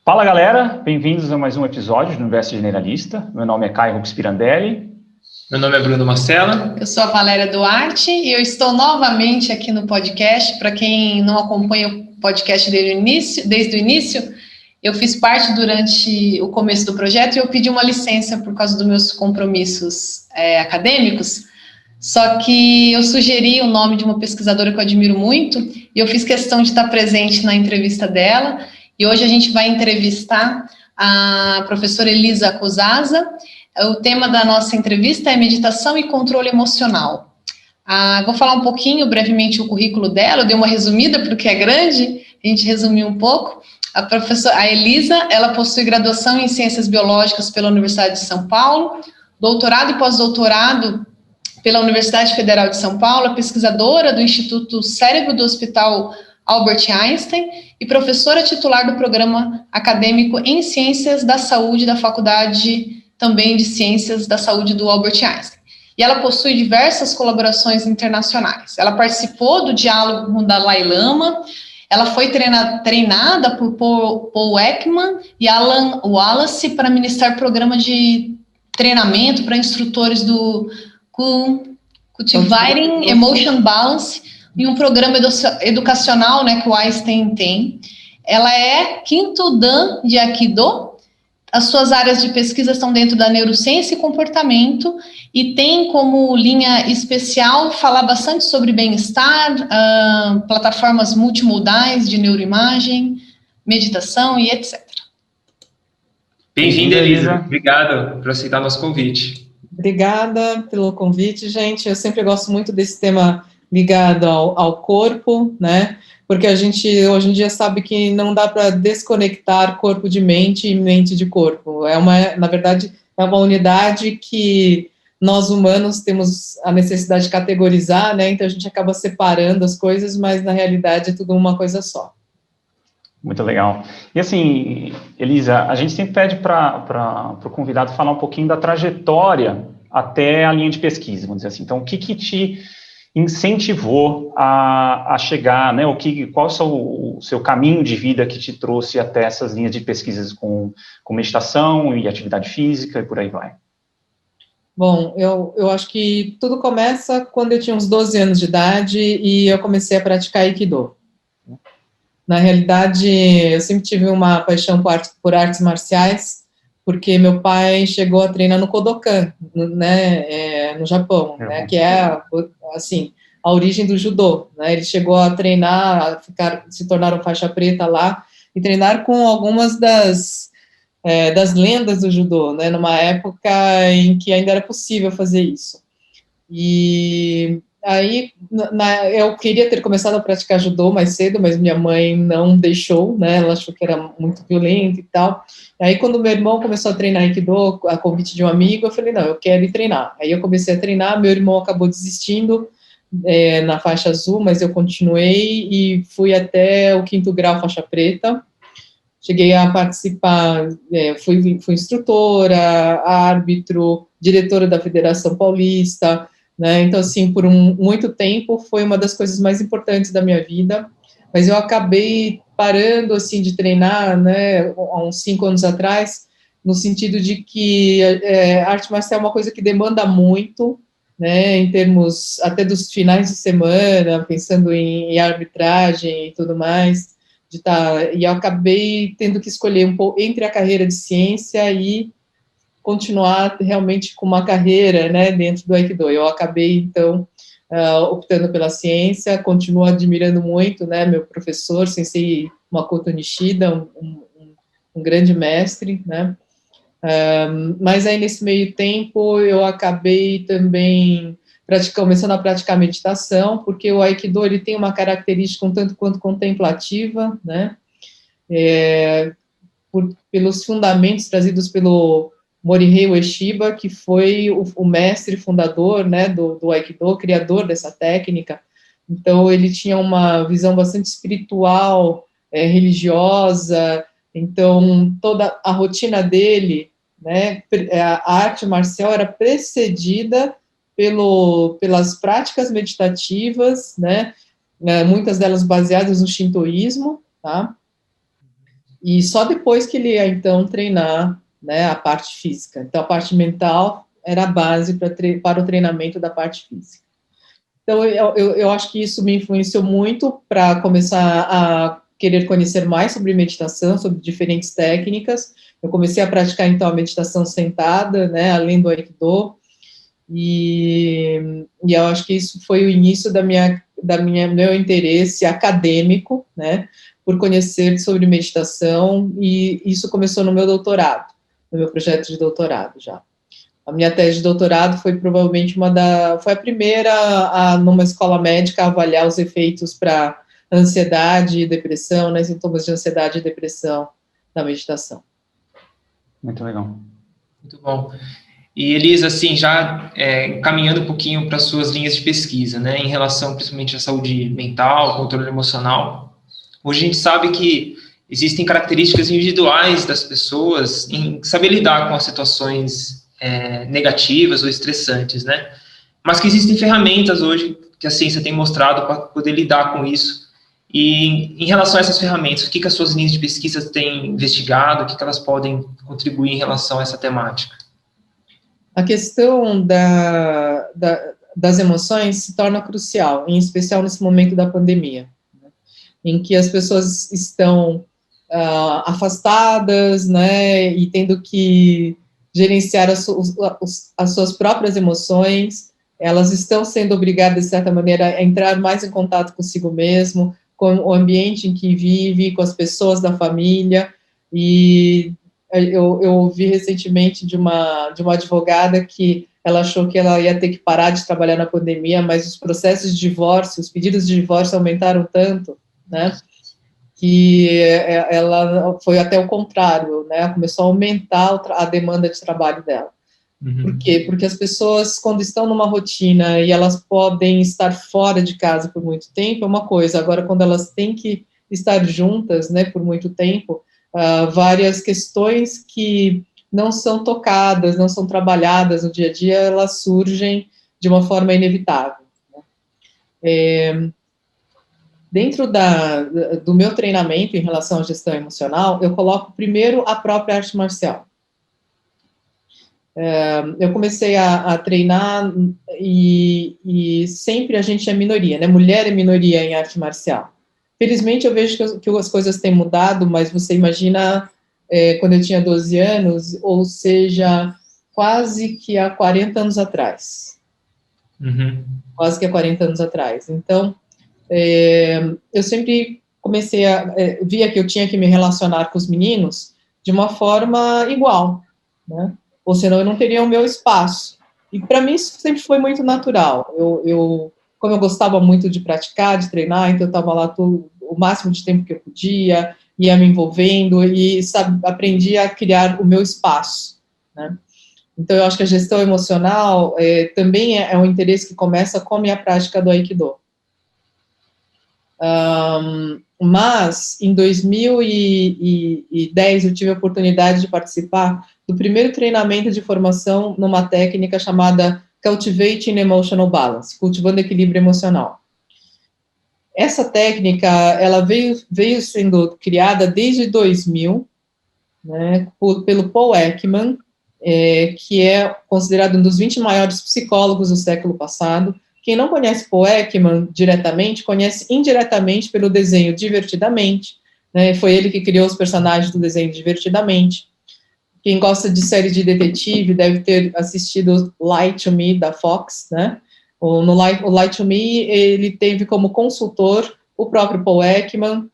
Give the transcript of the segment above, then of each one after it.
Fala galera, bem-vindos a mais um episódio do Universo Generalista. Meu nome é Caio Rux Pirandelli. Meu nome é Bruno Marcela. Eu sou a Valéria Duarte e eu estou novamente aqui no podcast. Para quem não acompanha o podcast desde o início, eu fiz parte durante o começo do projeto e eu pedi uma licença por causa dos meus compromissos acadêmicos. Só que eu sugeri o nome de uma pesquisadora que eu admiro muito e eu fiz questão de estar presente na entrevista dela. E hoje a gente vai entrevistar a professora Elisa Cosaza. O tema da nossa entrevista é meditação e controle emocional. Vou falar um pouquinho, brevemente, o currículo dela. Eu dei uma resumida, porque é grande, a gente resumiu um pouco. A Elisa, ela possui graduação em Ciências Biológicas pela Universidade de São Paulo, doutorado e pós-doutorado pela Universidade Federal de São Paulo, pesquisadora do Instituto Cérebro do Hospital Albert Einstein e professora titular do Programa Acadêmico em Ciências da Saúde da Faculdade também de Ciências da Saúde do Albert Einstein. E ela possui diversas colaborações internacionais. Ela participou do diálogo com o Dalai Lama, ela foi treinada por Paul Ekman e Alan Wallace para ministrar programa de treinamento para instrutores do Cultivating Emotion Balance, em um programa educacional, né, que o Einstein tem. Ela é quinto Dan de Aikido. As suas áreas de pesquisa estão dentro da neurociência e comportamento e tem como linha especial falar bastante sobre bem-estar, plataformas multimodais de neuroimagem, meditação e etc. Bem-vinda, Elisa. Obrigado por aceitar nosso convite. Obrigada pelo convite, gente. Eu sempre gosto muito desse tema ligado ao corpo, né? Porque a gente hoje em dia sabe que não dá para desconectar corpo de mente e mente de corpo. Na verdade, é uma unidade que nós humanos temos a necessidade de categorizar, né? Então a gente acaba separando as coisas, mas na realidade é tudo uma coisa só. Muito legal. E assim, Elisa, a gente sempre pede para o convidado falar um pouquinho da trajetória até a linha de pesquisa, vamos dizer assim. Então, o que te incentivou a chegar, né? Qual é o seu caminho de vida que te trouxe até essas linhas de pesquisas com meditação e atividade física e por aí vai? Bom, eu acho que tudo começa quando eu tinha uns 12 anos de idade e eu comecei a praticar Aikido. Na realidade, eu sempre tive uma paixão por artes marciais, porque meu pai chegou a treinar no Kodokan, né, no Japão, né, que é, assim, a origem do judô, né, ele chegou a treinar, se tornaram faixa preta lá, e treinar com algumas das lendas do judô, né, numa época em que ainda era possível fazer isso. E aí, eu queria ter começado a praticar judô mais cedo, mas minha mãe não deixou, né, ela achou que era muito violento e tal. Aí, quando meu irmão começou a treinar Aikido, a convite de um amigo, eu falei, não, eu quero ir treinar. Aí eu comecei a treinar, meu irmão acabou desistindo na faixa azul, mas eu continuei e fui até o 5º grau faixa preta. Cheguei a participar, fui instrutora, árbitro, diretora da Federação Paulista, né? Então, assim, por muito tempo foi uma das coisas mais importantes da minha vida, mas eu acabei parando, assim, de treinar, né, há uns 5 anos atrás, no sentido de que arte marcial é uma coisa que demanda muito, né, em termos até dos finais de semana, pensando em arbitragem e tudo mais, e eu acabei tendo que escolher um pouco entre a carreira de ciência e continuar realmente com uma carreira, né, dentro do Aikido. Eu acabei, então, optando pela ciência, continuo admirando muito, né, meu professor, Sensei Makoto Nishida, um grande mestre, né, mas aí nesse meio tempo eu acabei também começando a praticar meditação, porque o Aikido ele tem uma característica um tanto quanto contemplativa, né, pelos fundamentos trazidos pelo Morihei Ueshiba, que foi o mestre fundador, né, do Aikido, criador dessa técnica. Então, ele tinha uma visão bastante espiritual, religiosa. Então, toda a rotina dele, né, a arte marcial era precedida pelas práticas meditativas, né, muitas delas baseadas no shintoísmo, tá? E só depois que ele ia, então, treinar, né, a parte física. Então, a parte mental era a base para o treinamento da parte física. Então, eu acho que isso me influenciou muito para começar a querer conhecer mais sobre meditação, sobre diferentes técnicas. Eu comecei a praticar, então, a meditação sentada, né, além do Aikido, e eu acho que isso foi o início meu interesse acadêmico, né, por conhecer sobre meditação, e isso começou no meu doutorado, no meu projeto de doutorado já. A minha tese de doutorado foi provavelmente foi a primeira numa escola médica a avaliar os efeitos para ansiedade e depressão, né, sintomas de ansiedade e depressão da meditação. Muito legal. Muito bom. E, Elisa, assim, já caminhando um pouquinho para as suas linhas de pesquisa, né, em relação principalmente à saúde mental, controle emocional, hoje a gente sabe que existem características individuais das pessoas em saber lidar com as situações negativas ou estressantes, né, mas que existem ferramentas hoje que a ciência tem mostrado para poder lidar com isso. E em relação a essas ferramentas, o que as suas linhas de pesquisa têm investigado, o que elas podem contribuir em relação a essa temática? A questão das emoções se torna crucial, em especial nesse momento da pandemia, né, em que as pessoas estão afastadas, né, e tendo que gerenciar as suas próprias emoções. Elas estão sendo obrigadas, de certa maneira, a entrar mais em contato consigo mesmo, com o ambiente em que vive, com as pessoas da família, e eu ouvi recentemente de uma advogada que ela achou que ela ia ter que parar de trabalhar na pandemia, mas os processos de divórcio, os pedidos de divórcio aumentaram tanto, né, que ela foi até o contrário, né, começou a aumentar a demanda de trabalho dela. Uhum. Por quê? Porque as pessoas, quando estão numa rotina e elas podem estar fora de casa por muito tempo, é uma coisa. Agora, quando elas têm que estar juntas, né, por muito tempo, várias questões que não são tocadas, não são trabalhadas no dia a dia, elas surgem de uma forma inevitável, né? Dentro do meu treinamento em relação à gestão emocional, eu coloco primeiro a própria arte marcial. Eu comecei a treinar e sempre a gente é minoria, né? Mulher é minoria em arte marcial. Felizmente eu vejo que as coisas têm mudado, mas você imagina quando eu tinha 12 anos, ou seja, quase que há 40 anos atrás. Uhum. Quase que há 40 anos atrás. Então, eu sempre via que eu tinha que me relacionar com os meninos de uma forma igual, né? Ou senão eu não teria o meu espaço. E para mim isso sempre foi muito natural. Como eu gostava muito de praticar, de treinar, então eu estava lá o máximo de tempo que eu podia, ia me envolvendo e aprendi a criar o meu espaço, né? Então eu acho que a gestão emocional também é um interesse que começa com a minha prática do Aikido. Mas em 2010 eu tive a oportunidade de participar do primeiro treinamento de formação numa técnica chamada Cultivating Emotional Balance, cultivando equilíbrio emocional. Essa técnica, ela veio sendo criada desde 2000, né, pelo Paul Ekman, que é considerado um dos 20 maiores psicólogos do século passado. Quem não conhece Paul Ekman diretamente, conhece indiretamente pelo desenho Divertidamente, né, foi ele que criou os personagens do desenho Divertidamente. Quem gosta de série de detetive deve ter assistido Lie to Me, da Fox, né? O Lie to Me, ele teve como consultor o próprio Paul Ekman,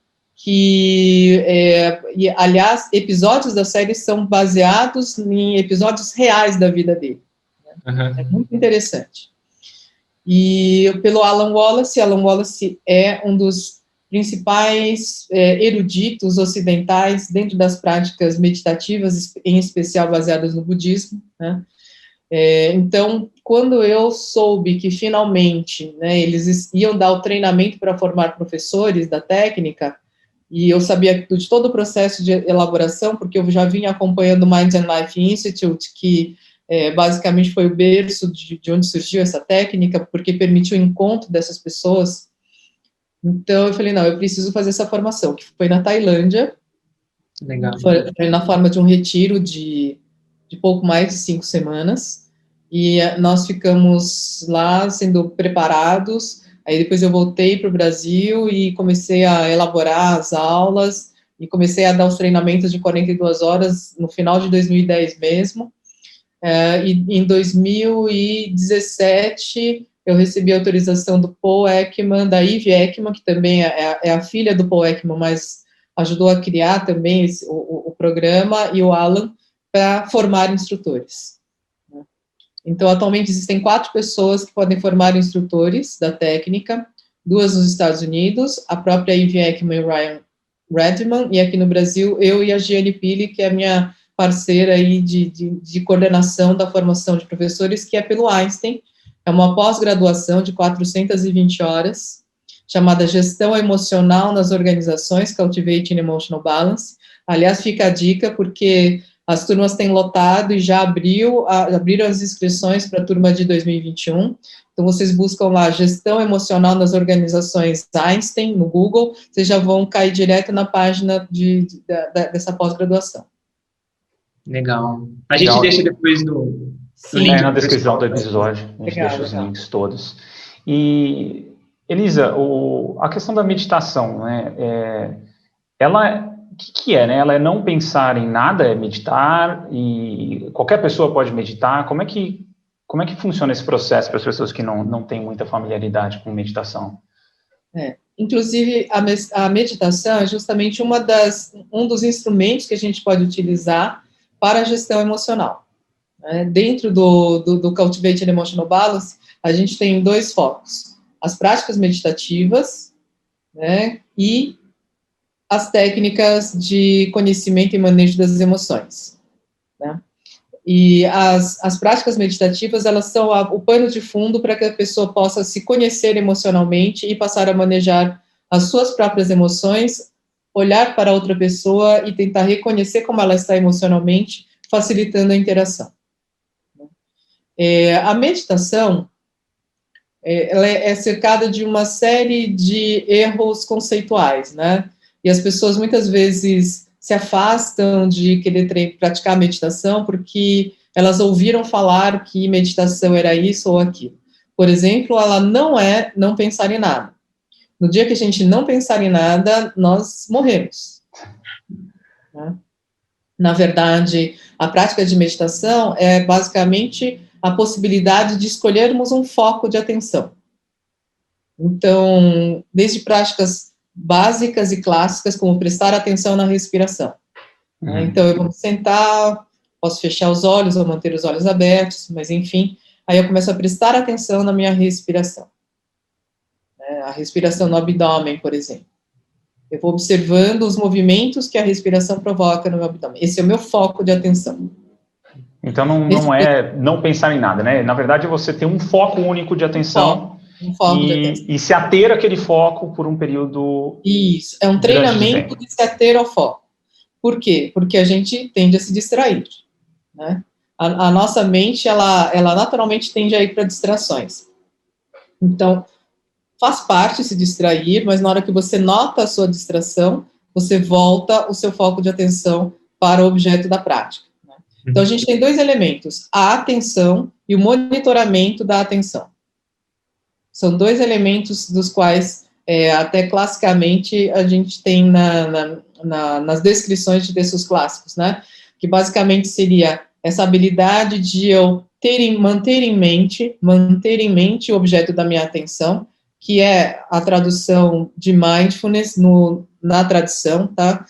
aliás, episódios da série são baseados em episódios reais da vida dele. Né? Uhum. É muito interessante. E pelo Alan Wallace é um dos principais eruditos ocidentais dentro das práticas meditativas, em especial baseadas no budismo, né? Então, quando eu soube que finalmente, né, eles iam dar o treinamento para formar professores da técnica, e eu sabia de todo o processo de elaboração, porque eu já vinha acompanhando o Mind and Life Institute, que basicamente foi o berço de onde surgiu essa técnica, porque permitiu o encontro dessas pessoas. Então, eu falei, não, eu preciso fazer essa formação, que foi na Tailândia. Legal. Foi na forma de um retiro de pouco mais de 5 semanas, e nós ficamos lá sendo preparados. Aí depois eu voltei para o Brasil e comecei a elaborar as aulas, e comecei a dar os treinamentos de 42 horas no final de 2010 mesmo. E em 2017, eu recebi a autorização do Paul Ekman, da Eve Ekman, que também é a filha do Paul Ekman, mas ajudou a criar também o programa, e o Alan, para formar instrutores. Então, atualmente, existem 4 pessoas que podem formar instrutores da técnica, 2 nos Estados Unidos, a própria Eve Ekman e o Ryan Redman, e aqui no Brasil, eu e a Gianni Pili, que é a minha parceira aí de coordenação da formação de professores, que é pelo Einstein. É uma pós-graduação de 420 horas, chamada Gestão Emocional nas Organizações, Cultivating Emotional Balance. Aliás, fica a dica, porque as turmas têm lotado e já abriram as inscrições para a turma de 2021. Então, vocês buscam lá Gestão Emocional nas Organizações Einstein, no Google, vocês já vão cair direto na página dessa pós-graduação. Legal. A gente deixa depois do link na descrição do episódio, a gente deixa os links todos. E, Elisa, a questão da meditação, né, o que é, né? Ela é não pensar em nada, é meditar, e qualquer pessoa pode meditar. Como é que funciona esse processo para as pessoas que não têm muita familiaridade com meditação? Inclusive, a meditação é justamente um dos instrumentos que a gente pode utilizar para a gestão emocional. Dentro do Cultivating Emotional Balance, a gente tem 2 focos: as práticas meditativas, né, e as técnicas de conhecimento e manejo das emoções, né? E as práticas meditativas, elas são o pano de fundo para que a pessoa possa se conhecer emocionalmente e passar a manejar as suas próprias emoções, olhar para outra pessoa e tentar reconhecer como ela está emocionalmente, facilitando a interação. A meditação, ela é cercada de uma série de erros conceituais, né? E as pessoas muitas vezes se afastam de querer praticar meditação porque elas ouviram falar que meditação era isso ou aquilo. Por exemplo, ela não é não pensar em nada. No dia que a gente não pensar em nada, nós morremos, né? Na verdade, a prática de meditação é basicamente a possibilidade de escolhermos um foco de atenção. Então, desde práticas básicas e clássicas, como prestar atenção na respiração. Então, eu vou sentar, posso fechar os olhos ou manter os olhos abertos, mas enfim, aí eu começo a prestar atenção na minha respiração. A respiração no abdômen, por exemplo. Eu vou observando os movimentos que a respiração provoca no meu abdômen. Esse é o meu foco de atenção. Então, não é não pensar em nada, né? Na verdade, você tem um foco único de atenção. Um foco de atenção. E se ater àquele foco por um período... Isso, é um treinamento de se ater ao foco. Por quê? Porque a gente tende a se distrair, né? A nossa mente, ela naturalmente tende a ir para distrações. Então, faz parte se distrair, mas na hora que você nota a sua distração, você volta o seu foco de atenção para o objeto da prática, né? Então, a gente tem 2 elementos, a atenção e o monitoramento da atenção. São 2 elementos dos quais, até classicamente, a gente tem nas descrições de textos clássicos, né? Que basicamente seria essa habilidade de eu manter em mente o objeto da minha atenção, que é a tradução de mindfulness na tradição, tá?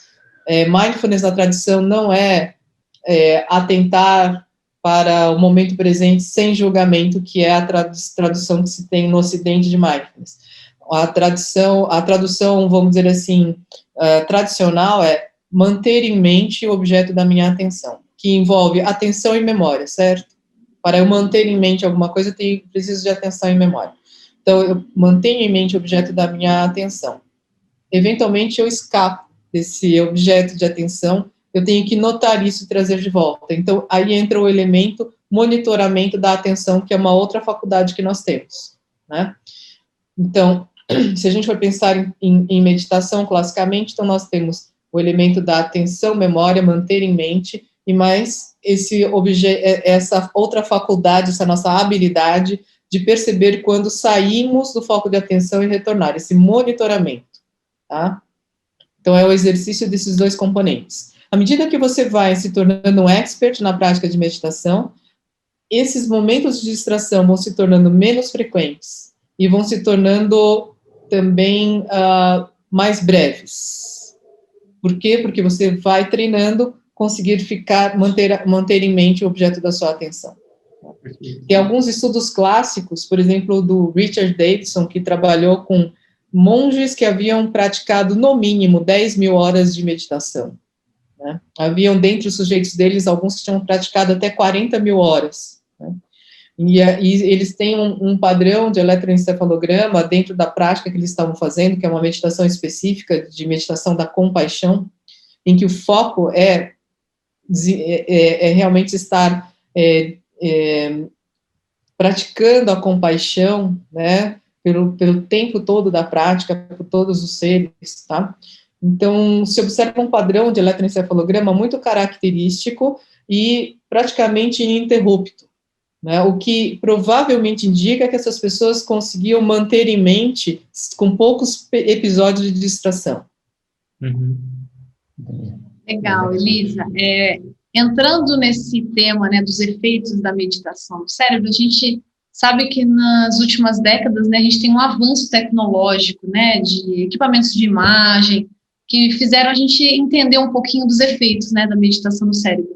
Mindfulness na tradição não é atentar para o momento presente sem julgamento, que é a tradução que se tem no Ocidente de mindfulness. A tradução, vamos dizer assim, tradicional é manter em mente o objeto da minha atenção, que envolve atenção e memória, certo? Para eu manter em mente alguma coisa, eu preciso de atenção e memória. Então, eu mantenho em mente o objeto da minha atenção. Eventualmente, eu escapo desse objeto de atenção, eu tenho que notar isso e trazer de volta. Então, aí entra o elemento monitoramento da atenção, que é uma outra faculdade que nós temos, né? Então, se a gente for pensar em meditação classicamente, então nós temos o elemento da atenção, memória, manter em mente, e mais essa outra faculdade, essa nossa habilidade de perceber quando saímos do foco de atenção e retornar, esse monitoramento, tá? Então, é o exercício desses dois componentes. À medida que você vai se tornando um expert na prática de meditação, esses momentos de distração vão se tornando menos frequentes e vão se tornando também mais breves. Por quê? Porque você vai treinando conseguir manter em mente o objeto da sua atenção. Tem alguns estudos clássicos, por exemplo, do Richard Davidson, que trabalhou com monges que haviam praticado, no mínimo, 10 mil horas de meditação, né? Haviam, dentre os sujeitos deles, alguns que tinham praticado até 40 mil horas, né? E eles têm um padrão de eletroencefalograma dentro da prática que eles estavam fazendo, que é uma meditação específica, de meditação da compaixão, em que o foco é realmente estar praticando a compaixão, né, pelo tempo todo da prática, por todos os seres, tá? Então, se observa um padrão de eletroencefalograma muito característico e praticamente ininterrupto, né, o que provavelmente indica que essas pessoas conseguiam manter em mente com poucos episódios de distração. Uhum. Legal, Elisa. Entrando nesse tema, né, dos efeitos da meditação no cérebro, a gente sabe que nas últimas décadas, né, a gente tem um avanço tecnológico, né, de equipamentos de imagem, que fizeram a gente entender um pouquinho dos efeitos, né, da meditação no cérebro.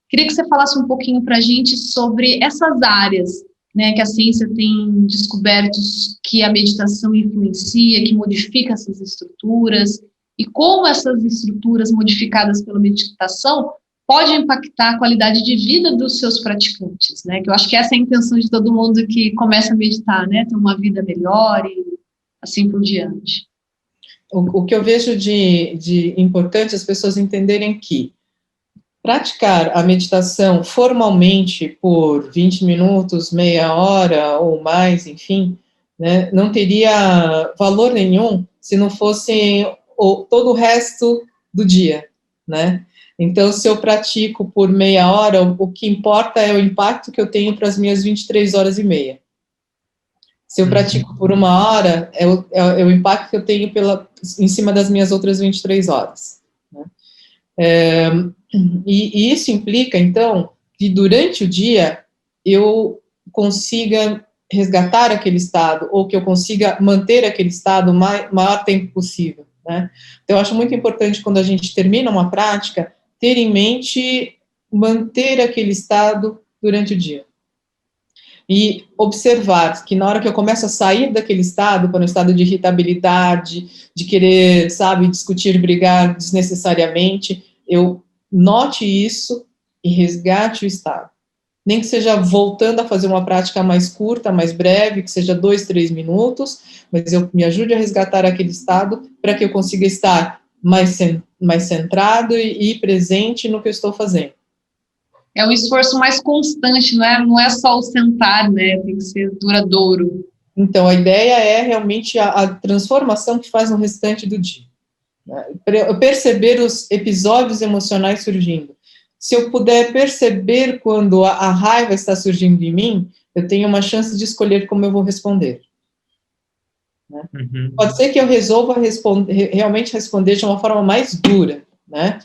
Queria que você falasse um pouquinho para a gente sobre essas áreas, né, que a ciência tem descoberto que a meditação influencia, que modifica essas estruturas, e como essas estruturas modificadas pela meditação pode impactar a qualidade de vida dos seus praticantes, né? Que eu acho que essa é a intenção de todo mundo que começa a meditar, né? Ter uma vida melhor e assim por diante. O que eu vejo de importante as pessoas entenderem que praticar a meditação formalmente por 20 minutos, meia hora ou mais, enfim, né, não teria valor nenhum se não fosse todo o resto do dia, né? Então, se eu pratico por meia hora, o que importa é o impacto que eu tenho para as minhas 23 horas e meia. Se eu pratico por uma hora, é o impacto que eu tenho em cima das minhas outras 23 horas. Né? E isso implica, então, que durante o dia eu consiga resgatar aquele estado, ou que eu consiga manter aquele estado o maior tempo possível. Né? Então, eu acho muito importante, quando a gente termina uma prática, ter em mente manter aquele estado durante o dia. E observar que na hora que eu começo a sair daquele estado, para um estado de irritabilidade, de querer, sabe, discutir, brigar desnecessariamente, eu note isso e resgate o estado. Nem que seja voltando a fazer uma prática mais curta, mais breve, que seja 2, 3 minutos, mas eu me ajude a resgatar aquele estado para que eu consiga estar mais centrado e presente no que eu estou fazendo. É um esforço mais constante, não é só o sentar, né? Tem que ser duradouro. Então, a ideia é realmente a transformação que faz no restante do dia. Né? Perceber os episódios emocionais surgindo. Se eu puder perceber quando a raiva está surgindo em mim, eu tenho uma chance de escolher como eu vou responder. Né? Uhum. Pode ser que eu resolva realmente responder de uma forma mais dura, né?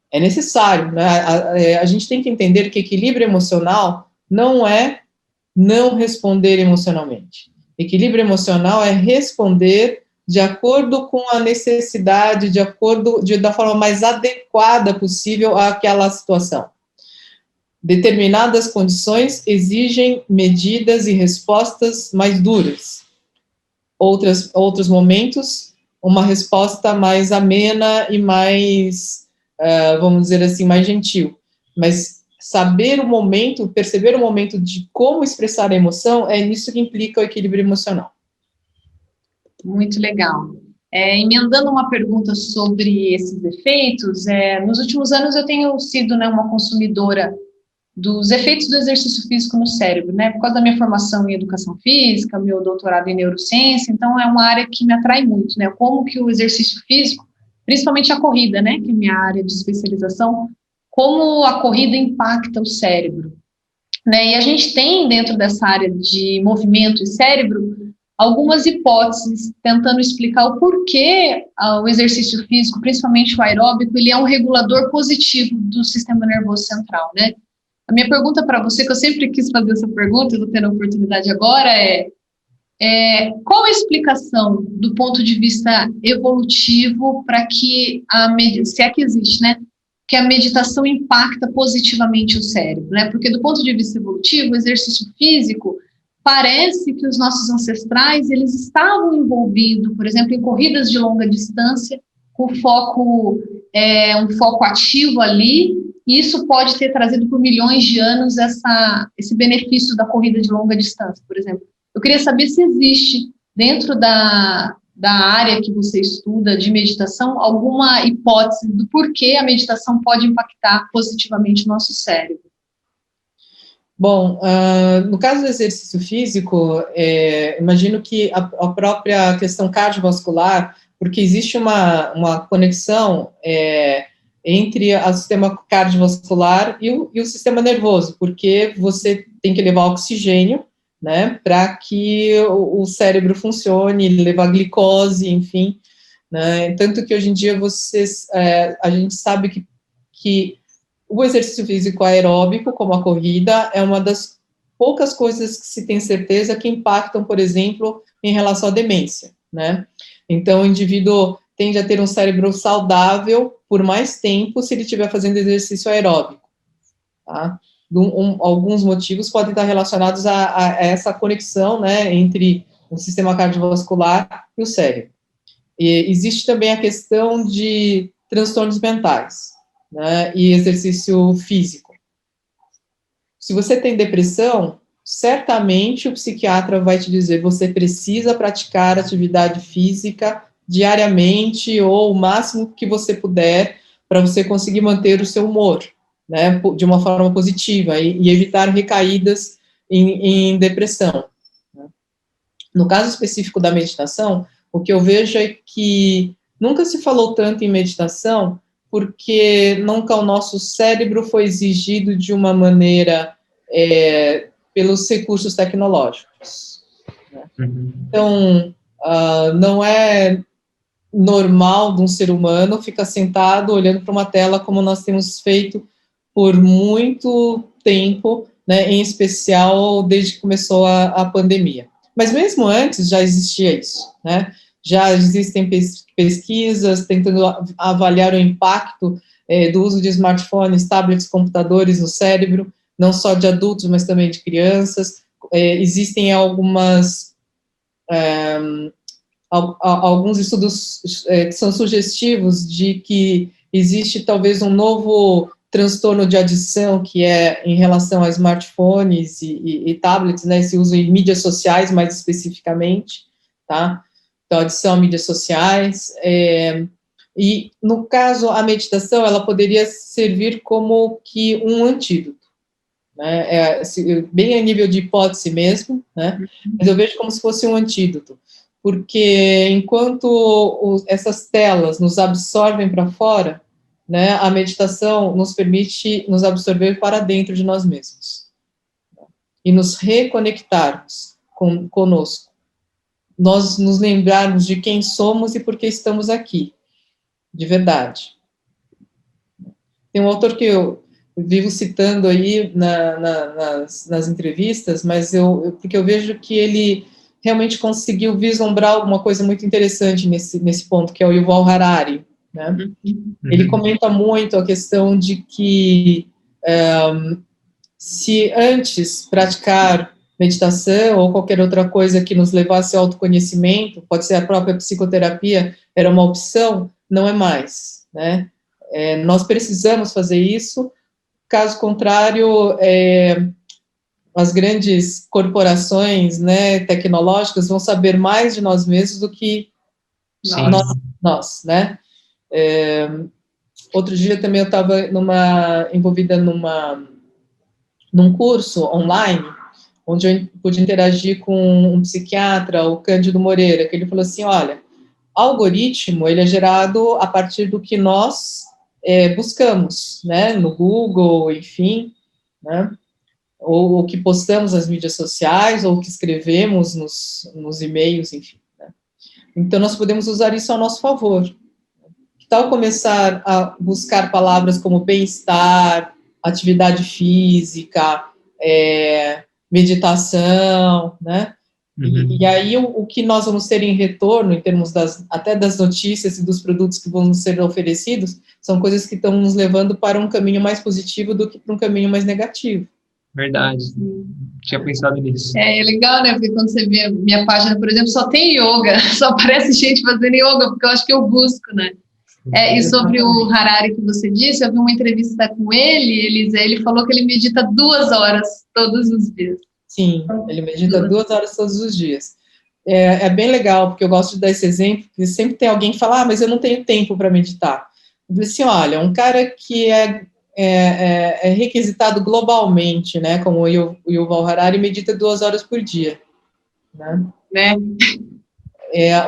É necessário, né? A gente tem que entender que equilíbrio emocional não é não responder emocionalmente. Equilíbrio emocional é responder de acordo com a necessidade, da forma mais adequada possível àquela situação. Determinadas condições exigem medidas e respostas mais duras. Outros momentos, uma resposta mais amena e mais, vamos dizer assim, mais gentil. Mas saber o momento, perceber o momento de como expressar a emoção, é nisso que implica o equilíbrio emocional. Muito legal. Emendando uma pergunta sobre esses efeitos, nos últimos anos eu tenho sido, né, uma consumidora dos efeitos do exercício físico no cérebro, né, por causa da minha formação em educação física, meu doutorado em neurociência, então é uma área que me atrai muito, né, como que o exercício físico, principalmente a corrida, né, que é minha área de especialização, como a corrida impacta o cérebro, né, e a gente tem dentro dessa área de movimento e cérebro algumas hipóteses tentando explicar o porquê o exercício físico, principalmente o aeróbico, ele é um regulador positivo do sistema nervoso central, né? A minha pergunta para você, que eu sempre quis fazer essa pergunta, e vou ter a oportunidade agora, qual a explicação do ponto de vista evolutivo para que se é que existe, né? Que a meditação impacta positivamente o cérebro, né? Porque do ponto de vista evolutivo, o exercício físico parece que os nossos ancestrais, eles estavam envolvidos, por exemplo, em corridas de longa distância, com foco, um foco ativo ali, e isso pode ter trazido por milhões de anos esse benefício da corrida de longa distância, por exemplo. Eu queria saber se existe, dentro da área que você estuda de meditação, alguma hipótese do porquê a meditação pode impactar positivamente o nosso cérebro. Bom, no caso do exercício físico, imagino que a própria questão cardiovascular, porque existe uma conexão entre o sistema cardiovascular e o sistema nervoso, porque você tem que levar oxigênio, né, para que o cérebro funcione, levar glicose, enfim, né, tanto que hoje em dia a gente sabe que o exercício físico aeróbico, como a corrida, é uma das poucas coisas que se tem certeza que impactam, por exemplo, em relação à demência, né? Então, o indivíduo tende a ter um cérebro saudável por mais tempo se ele estiver fazendo exercício aeróbico, tá? Alguns motivos podem estar relacionados a essa conexão, né, entre o sistema cardiovascular e o cérebro. E existe também a questão de transtornos mentais, né, e exercício físico. Se você tem depressão, certamente o psiquiatra vai te dizer, você precisa praticar atividade física diariamente ou o máximo que você puder para você conseguir manter o seu humor, né, de uma forma positiva e evitar recaídas em depressão. No caso específico da meditação, o que eu vejo é que nunca se falou tanto em meditação porque nunca o nosso cérebro foi exigido de uma maneira pelos recursos tecnológicos, né? Então, não é normal de um ser humano ficar sentado olhando para uma tela como nós temos feito por muito tempo, né, em especial desde que começou a pandemia. Mas mesmo antes já existia isso, né? Já existem pesquisas tentando avaliar o impacto do uso de smartphones, tablets, computadores no cérebro, não só de adultos, mas também de crianças. Existem alguns estudos que são sugestivos de que existe talvez um novo transtorno de adição, que é em relação a smartphones e tablets, né, esse uso em mídias sociais, mais especificamente, tá? Então, adição a mídias sociais, e, no caso, a meditação, ela poderia servir como que um antídoto, né, bem a nível de hipótese mesmo, né, mas eu vejo como se fosse um antídoto, porque enquanto essas telas nos absorvem para fora, né, a meditação nos permite nos absorver para dentro de nós mesmos, né, e nos reconectarmos conosco, nós nos lembrarmos de quem somos e por que estamos aqui, de verdade. Tem um autor que eu vivo citando aí nas entrevistas, mas porque eu vejo que ele realmente conseguiu vislumbrar alguma coisa muito interessante nesse ponto, que é o Yuval Harari, né? Ele comenta muito a questão de que se antes praticar meditação ou qualquer outra coisa que nos levasse ao autoconhecimento, pode ser a própria psicoterapia, era uma opção, não é mais, né? Nós precisamos fazer isso, caso contrário, as grandes corporações, né, tecnológicas vão saber mais de nós mesmos do que Sim. Nós, né? Outro dia também eu estava envolvida num curso online, onde eu pude interagir com um psiquiatra, o Cândido Moreira, que ele falou assim, olha, algoritmo, ele é gerado a partir do que nós buscamos, né, no Google, enfim, né, ou o que postamos nas mídias sociais, ou o que escrevemos nos e-mails, enfim, né. Então, nós podemos usar isso ao nosso favor. Que tal começar a buscar palavras como bem-estar, atividade física, meditação, né? Uhum. E aí o que nós vamos ter em retorno, em termos até das notícias e dos produtos que vão ser oferecidos, são coisas que estão nos levando para um caminho mais positivo do que para um caminho mais negativo. Verdade. Tinha pensado nisso. É legal, né? Porque quando você vê a minha página, por exemplo, só tem yoga, só aparece gente fazendo yoga, porque eu acho que eu busco, né? E sobre o Harari que você disse, eu vi uma entrevista com ele, Elisa, ele falou que ele medita 2 horas todos os dias. Sim, ele medita 2 horas todos os dias. É bem legal, porque eu gosto de dar esse exemplo, porque sempre tem alguém que fala, mas eu não tenho tempo para meditar. Eu falei assim, olha, um cara que é requisitado globalmente, né, como o Yuval Harari, medita 2 horas por dia. Né?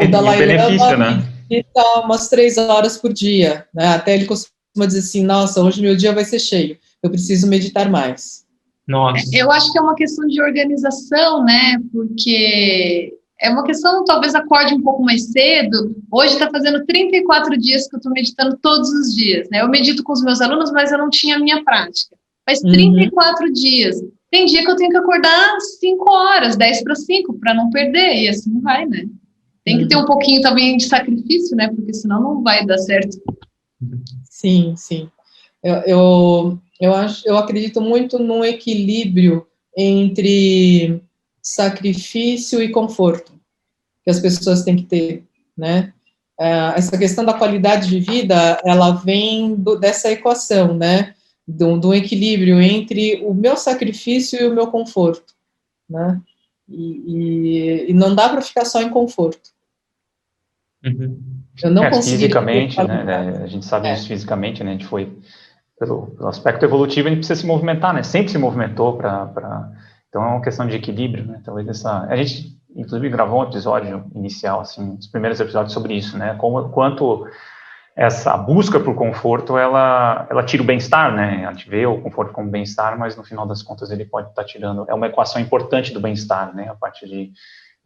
O Dalai Lama, né? Medita umas 3 horas por dia, né? Até ele costuma dizer assim, nossa, hoje meu dia vai ser cheio, eu preciso meditar mais. Nossa. Eu acho que é uma questão de organização, né? Porque é uma questão, talvez acorde um pouco mais cedo. Hoje está fazendo 34 dias que eu estou meditando todos os dias, né? Eu medito com os meus alunos, mas eu não tinha a minha prática. Faz 34 dias. Tem dia que eu tenho que acordar 5 horas, 10 para 5, para não perder, e assim vai, né? Tem que ter um pouquinho também de sacrifício, né? Porque senão não vai dar certo. Sim, sim. Eu acredito muito num equilíbrio entre sacrifício e conforto que as pessoas têm que ter, né? Essa questão da qualidade de vida, ela vem dessa equação, né? Do equilíbrio entre o meu sacrifício e o meu conforto, né? E não dá para ficar só em conforto. Uhum. Eu não consegui fisicamente, né? A gente sabe disso fisicamente, né? A gente foi pelo aspecto evolutivo, a gente precisa se movimentar, né? Sempre se movimentou então é uma questão de equilíbrio, né? Talvez a gente inclusive gravou um episódio inicial, assim, os primeiros episódios sobre isso, né? Quanto essa busca por conforto, ela tira o bem-estar, né? A gente vê o conforto como bem-estar, mas no final das contas ele pode estar tirando, é uma equação importante do bem-estar, né? A parte de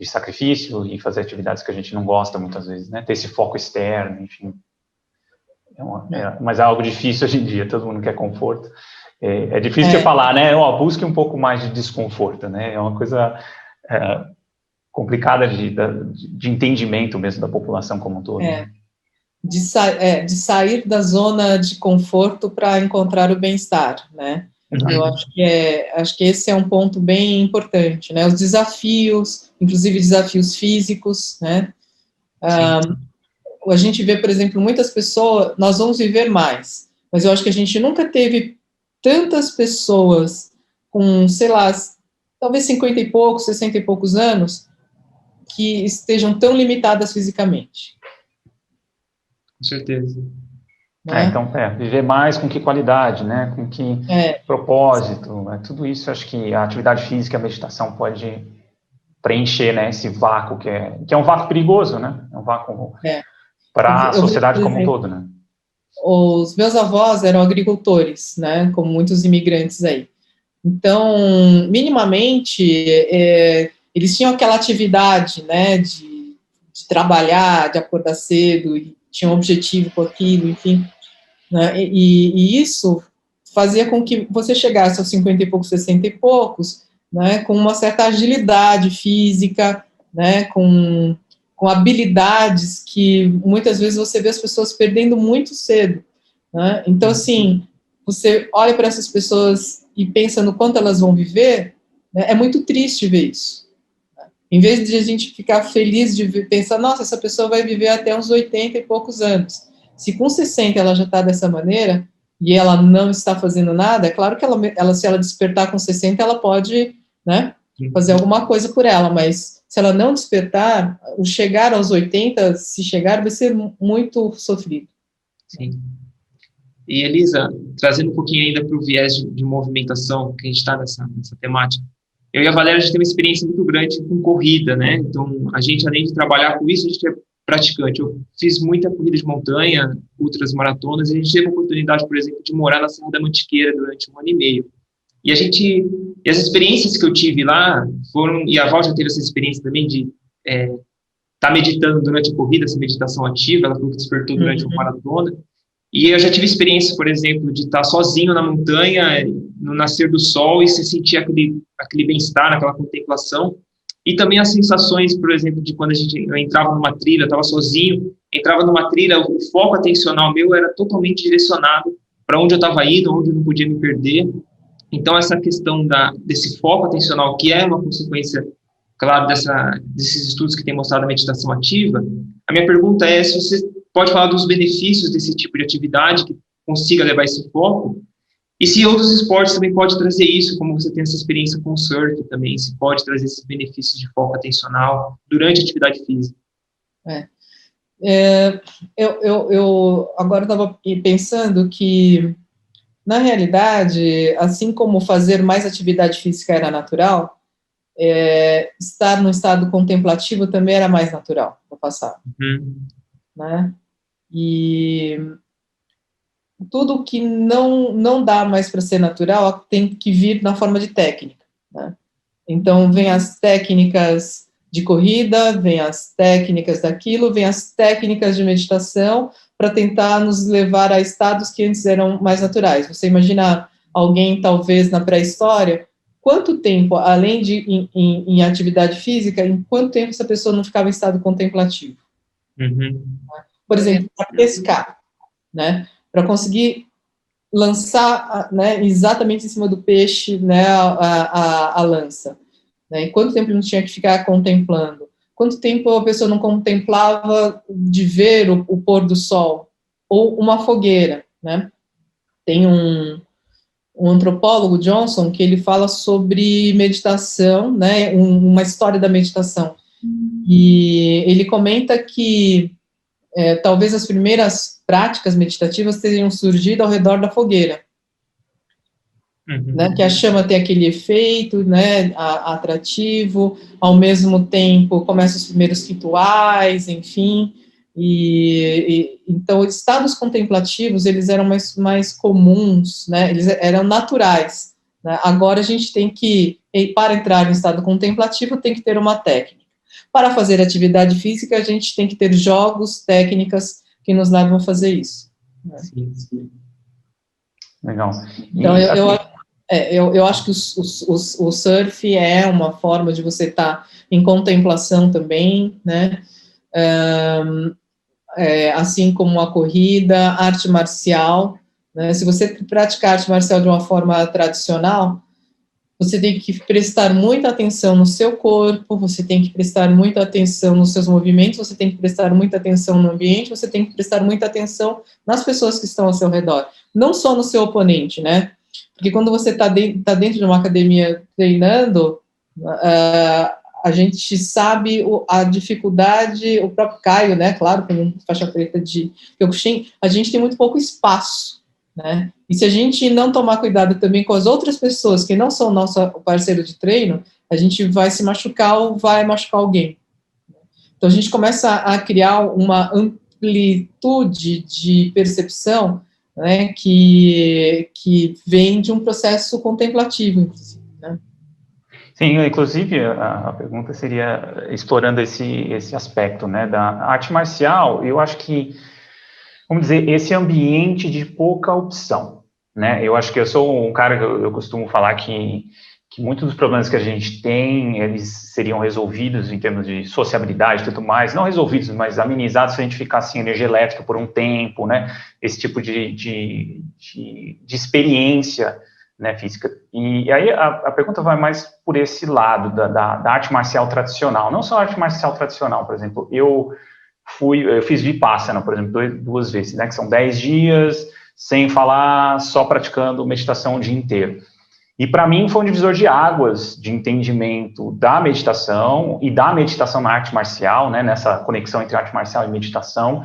sacrifício e fazer atividades que a gente não gosta muitas vezes, né? Ter esse foco externo, enfim. Mas é algo difícil hoje em dia, todo mundo quer conforto. É difícil você falar, né? Busque um pouco mais de desconforto, né? É uma coisa complicada de entendimento mesmo da população como um todo. Né? De sair da zona de conforto para encontrar o bem-estar, né? Eu acho que esse é um ponto bem importante, né? Os desafios, inclusive desafios físicos, né? A gente vê, por exemplo, muitas pessoas, nós vamos viver mais, mas eu acho que a gente nunca teve tantas pessoas com, sei lá, talvez 50 e poucos, 60 e poucos anos, que estejam tão limitadas fisicamente. Com certeza. Então, viver mais com que qualidade, né? Com que propósito, tudo isso, acho que a atividade física, a meditação pode preencher, né, esse vácuo que é um vácuo perigoso, né? É um vácuo para a sociedade como um todo, né? Os meus avós eram agricultores, né? Como muitos imigrantes aí. Então, minimamente, eles tinham aquela atividade, né? De trabalhar, de acordar cedo, e tinham um objetivo com aquilo, enfim. Né, e isso fazia com que você chegasse aos 50 e poucos, 60 e poucos, né, com uma certa agilidade física, né, com habilidades que muitas vezes você vê as pessoas perdendo muito cedo. Né? Então, assim, você olha para essas pessoas e pensa no quanto elas vão viver, né, é muito triste ver isso. Em vez de a gente ficar feliz de pensar, nossa, essa pessoa vai viver até uns 80 e poucos anos. Se com 60 ela já está dessa maneira, e ela não está fazendo nada, é claro que ela, se ela despertar com 60, ela pode, né, fazer alguma coisa por ela, mas se ela não despertar, o chegar aos 80, se chegar, vai ser muito sofrido. Sim. E, Elisa, trazendo um pouquinho ainda para o viés de movimentação, que a gente está nessa temática, eu e a Valéria, a gente tem uma experiência muito grande com corrida, né? Então, a gente, além de trabalhar com isso, a gente é praticante. Eu fiz muita corrida de montanha, ultras maratonas, e a gente teve a oportunidade, por exemplo, de morar na Serra da Mantiqueira durante 1 ano e meio. E as experiências que eu tive lá foram, e a Val já teve essa experiência também de estar meditando durante a corrida, essa meditação ativa, ela falou que despertou durante uma maratona. E eu já tive experiência, por exemplo, de estar sozinho na montanha, no nascer do sol, e se sentir aquele bem-estar, aquela contemplação. E também as sensações, por exemplo, de quando eu entrava numa trilha, eu estava sozinho, entrava numa trilha, o foco atencional meu era totalmente direcionado para onde eu estava indo, onde eu não podia me perder. Então, essa questão desse foco atencional, que é uma consequência, claro, desses estudos que têm mostrado a meditação ativa, a minha pergunta é se você pode falar dos benefícios desse tipo de atividade que consiga levar esse foco, e se outros esportes também podem trazer isso, como você tem essa experiência com o surf também, se pode trazer esses benefícios de foco atencional durante a atividade física. Eu agora estava pensando que, na realidade, assim como fazer mais atividade física era natural, estar no estado contemplativo também era mais natural no passado. Né? E tudo que não dá mais para ser natural tem que vir na forma de técnica. Né? Então, vem as técnicas de corrida, vem as técnicas daquilo, vem as técnicas de meditação para tentar nos levar a estados que antes eram mais naturais. Você imagina alguém, talvez, na pré-história, quanto tempo, além de em atividade física, em quanto tempo essa pessoa não ficava em estado contemplativo? Por exemplo, para pescar, né? Para conseguir lançar, né, exatamente em cima do peixe, né, a lança. Né? E quanto tempo ele não tinha que ficar contemplando? Quanto tempo a pessoa não contemplava de ver o pôr do sol? Ou uma fogueira, né? Tem um antropólogo, Johnson, que ele fala sobre meditação, né, uma história da meditação. E ele comenta que talvez as primeiras práticas meditativas tenham surgido ao redor da fogueira. Né, que a chama tem aquele efeito, né, atrativo, ao mesmo tempo começam os primeiros rituais, enfim, então estados contemplativos, eles eram mais comuns, né, eles eram naturais, né? Agora a gente tem que, para entrar em estado contemplativo, tem que ter uma técnica. Para fazer atividade física, a gente tem que ter jogos, técnicas que nos levam a fazer isso. Né? Sim. Legal. Então, eu acho que o surf é uma forma de você estar em contemplação também, né? Assim como a corrida, arte marcial, né? Se você praticar arte marcial de uma forma tradicional, você tem que prestar muita atenção no seu corpo, você tem que prestar muita atenção nos seus movimentos, você tem que prestar muita atenção no ambiente, você tem que prestar muita atenção nas pessoas que estão ao seu redor, não só no seu oponente, né? Porque quando você está dentro de uma academia treinando, a gente sabe a dificuldade, o próprio Caio, né, claro, como faixa preta de Kyokushin, a gente tem muito pouco espaço, né, e se a gente não tomar cuidado também com as outras pessoas que não são nosso parceiro de treino, a gente vai se machucar ou vai machucar alguém. Então a gente começa a criar uma amplitude de percepção, né, que vem de um processo contemplativo, inclusive, né? Sim, inclusive a pergunta seria explorando esse aspecto, né, da arte marcial. Eu acho que, vamos dizer, esse ambiente de pouca opção, né? Eu acho que eu sou um cara que eu costumo falar que muitos dos problemas que a gente tem, eles seriam resolvidos em termos de sociabilidade e tudo mais, não resolvidos, mas amenizados se a gente ficasse sem energia elétrica por um tempo, né? Esse tipo de experiência, né, física. E aí a pergunta vai mais por esse lado da arte marcial tradicional, não só a arte marcial tradicional, por exemplo, eu fiz Vipassana, por exemplo, 2 vezes, né, que são 10 dias, sem falar, só praticando meditação o dia inteiro. E para mim foi um divisor de águas de entendimento da meditação e da meditação na arte marcial, né, nessa conexão entre arte marcial e meditação.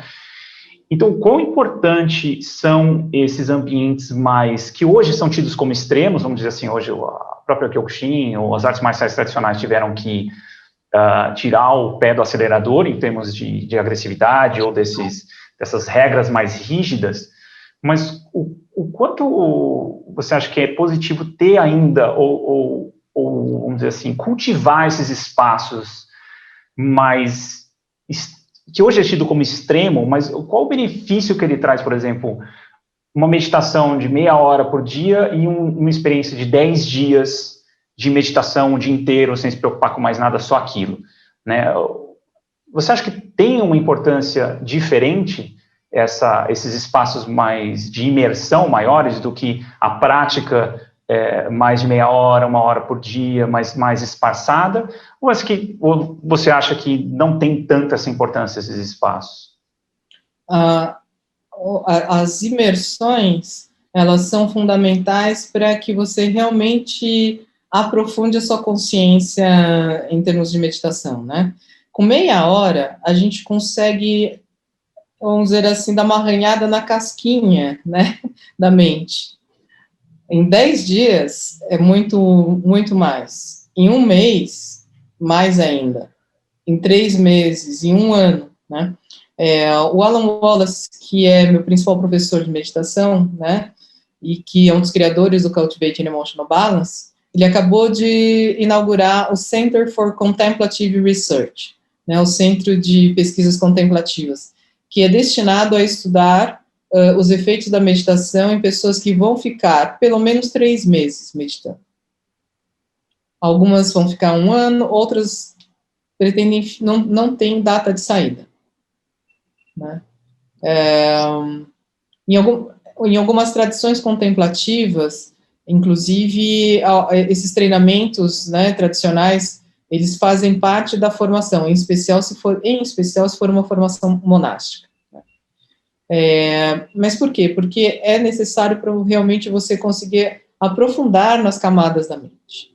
Então, quão importante são esses ambientes mais, que hoje são tidos como extremos, vamos dizer assim, hoje a própria Kyokushin ou as artes marciais tradicionais tiveram que tirar o pé do acelerador em termos de agressividade ou dessas regras mais rígidas, mas o quanto você acha que é positivo ter ainda, ou vamos dizer assim, cultivar esses espaços mais, que hoje é tido como extremo, mas qual o benefício que ele traz, por exemplo, uma meditação de meia hora por dia e uma experiência de 10 dias de meditação o dia inteiro, sem se preocupar com mais nada, só aquilo, né? Você acha que tem uma importância diferente esses espaços mais de imersão maiores do que a prática mais de meia hora, uma hora por dia, mais espaçada? Ou você acha que não tem tanta essa importância esses espaços? As imersões, elas são fundamentais para que você realmente aprofunde a sua consciência em termos de meditação, né? Com meia hora, a gente consegue, vamos dizer assim, dar uma arranhada na casquinha, né, da mente. Em 10 dias, é muito, muito mais. Em um mês, mais ainda. Em 3 meses, em um ano, né? O Alan Wallace, que é meu principal professor de meditação, né, e que é um dos criadores do Cultivating Emotional Balance, ele acabou de inaugurar o Center for Contemplative Research, né, o Centro de Pesquisas Contemplativas, que é destinado a estudar os efeitos da meditação em pessoas que vão ficar pelo menos 3 meses meditando. Algumas vão ficar 1 ano, outras pretendem, não tem data de saída, né? Em algumas tradições contemplativas, inclusive, esses treinamentos, né, tradicionais, eles fazem parte da formação, em especial se for uma formação monástica. Mas por quê? Porque é necessário para realmente você conseguir aprofundar nas camadas da mente.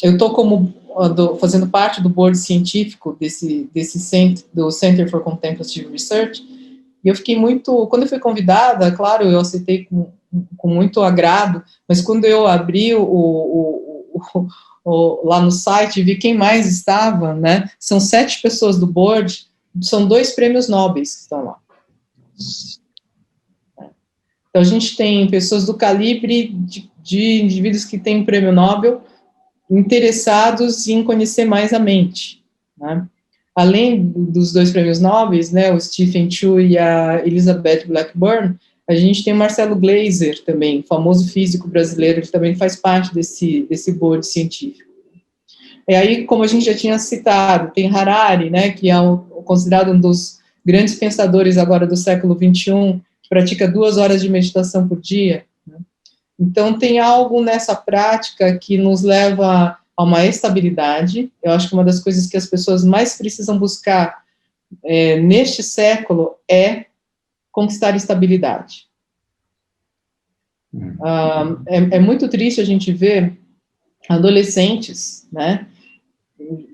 Eu estou fazendo parte do board científico do Center for Contemplative Research, e eu fiquei quando eu fui convidada, claro, eu aceitei com muito agrado, mas quando eu abri lá no site, vi quem mais estava, né, são 7 pessoas do board, são 2 prêmios Nobel que estão lá. Então, a gente tem pessoas do calibre de indivíduos que têm prêmio Nobel interessados em conhecer mais a mente, né? Além dos 2 prêmios Nobel, né, o Stephen Chu e a Elizabeth Blackburn, a gente tem o Marcelo Gleiser também, famoso físico brasileiro, ele também faz parte desse board científico. E aí, como a gente já tinha citado, tem Harari, né, que é considerado um dos grandes pensadores agora do século XXI, que pratica 2 horas de meditação por dia, né? Então, tem algo nessa prática que nos leva a uma estabilidade. Eu acho que uma das coisas que as pessoas mais precisam buscar neste século é conquistar estabilidade. É muito triste a gente ver adolescentes, né,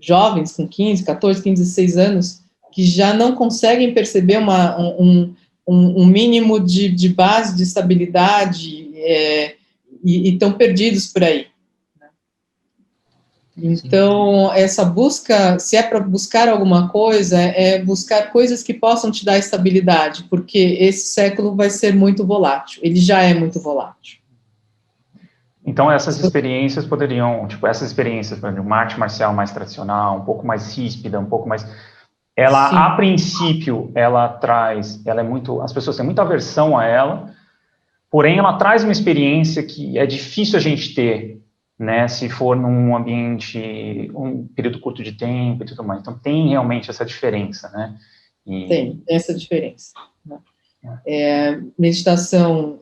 jovens com 15, 14, 15, 16 anos, que já não conseguem perceber um mínimo de base de estabilidade e estão perdidos por aí. Então, essa busca, se é para buscar alguma coisa, é buscar coisas que possam te dar estabilidade, porque esse século vai ser muito volátil, ele já é muito volátil. Então, essas experiências poderiam, por exemplo, uma arte marcial mais tradicional, um pouco mais ríspida, um pouco mais... Ela, sim, a princípio, as pessoas têm muita aversão a ela, porém, ela traz uma experiência que é difícil a gente ter, né, se for num ambiente, um período curto de tempo e tudo mais. Então, tem realmente essa diferença, né? Tem essa diferença, né? Meditação,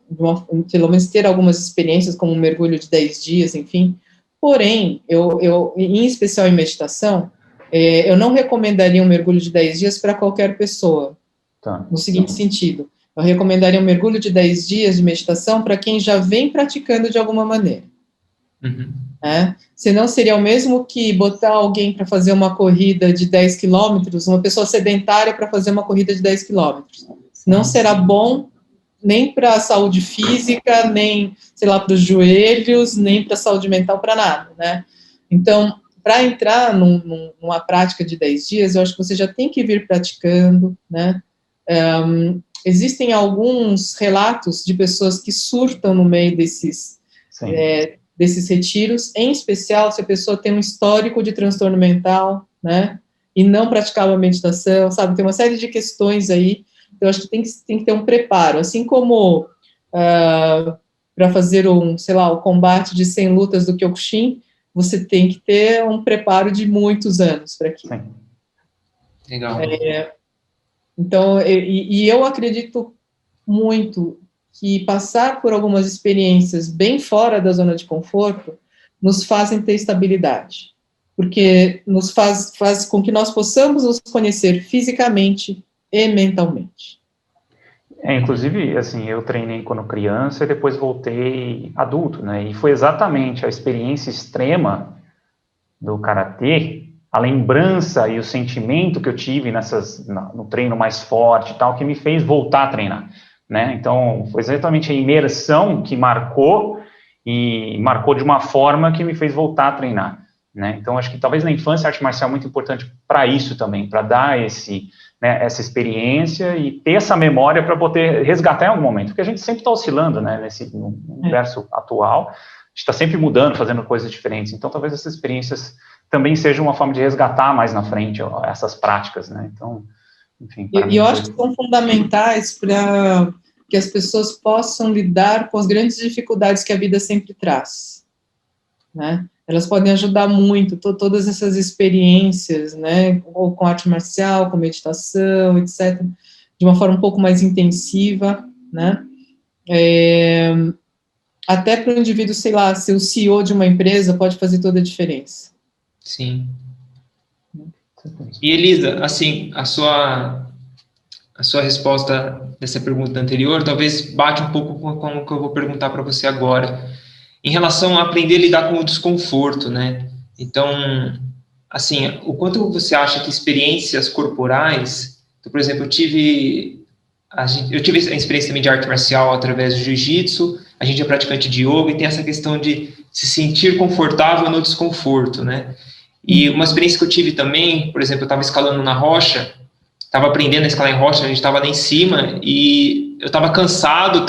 pelo menos ter algumas experiências, como um mergulho de 10 dias, enfim. Porém, eu em especial em meditação, eu não recomendaria um mergulho de 10 dias para qualquer pessoa, no seguinte sentido. Eu recomendaria um mergulho de 10 dias de meditação para quem já vem praticando de alguma maneira. Uhum. Senão seria o mesmo que botar alguém para fazer uma corrida de 10 quilômetros, uma pessoa sedentária para fazer uma corrida de 10 quilômetros. Não será bom nem para a saúde física, nem, sei lá, para os joelhos, nem para a saúde mental, para nada, né? Então, para entrar numa prática de 10 dias, eu acho que você já tem que vir praticando, né? Existem alguns relatos de pessoas que surtam no meio desses retiros, em especial se a pessoa tem um histórico de transtorno mental, né, e não praticava meditação, sabe, tem uma série de questões aí, então eu acho que tem que ter um preparo, assim como para fazer o combate de 100 lutas do Kyokushin, você tem que ter um preparo de muitos anos para aquilo. Sim. Legal. Então, eu acredito muito que passar por algumas experiências bem fora da zona de conforto nos fazem ter estabilidade, porque nos faz com que nós possamos nos conhecer fisicamente e mentalmente. Inclusive, assim, eu treinei quando criança e depois voltei adulto, né, e foi exatamente a experiência extrema do Karatê, a lembrança e o sentimento que eu tive no treino mais forte e tal, que me fez voltar a treinar, né? Então, foi exatamente a imersão que marcou, e marcou de uma forma que me fez voltar a treinar, né? Então, acho que talvez na infância a arte marcial é muito importante para isso também, para dar essa experiência e ter essa memória para poder resgatar em algum momento, porque a gente sempre está oscilando, né, no universo atual, a gente está sempre mudando, fazendo coisas diferentes, então talvez essas experiências também seja uma forma de resgatar mais na frente essas práticas, né? Então, enfim. E eu acho que são fundamentais para que as pessoas possam lidar com as grandes dificuldades que a vida sempre traz, né? Elas podem ajudar muito, todas essas experiências, né? Ou com arte marcial, com meditação, etc., de uma forma um pouco mais intensiva, né? Até para o indivíduo, sei lá, ser o CEO de uma empresa pode fazer toda a diferença. Sim. E Elisa, assim, a sua resposta dessa pergunta anterior talvez bate um pouco com o que eu vou perguntar para você agora, em relação a aprender a lidar com o desconforto, né? Então, assim, o quanto você acha que experiências corporais, então, por exemplo, eu tive a experiência também de arte marcial através do jiu-jitsu, a gente é praticante de yoga e tem essa questão de se sentir confortável no desconforto, né? E uma experiência que eu tive também, por exemplo, eu estava escalando na rocha, estava aprendendo a escalar em rocha, a gente estava lá em cima e eu estava cansado,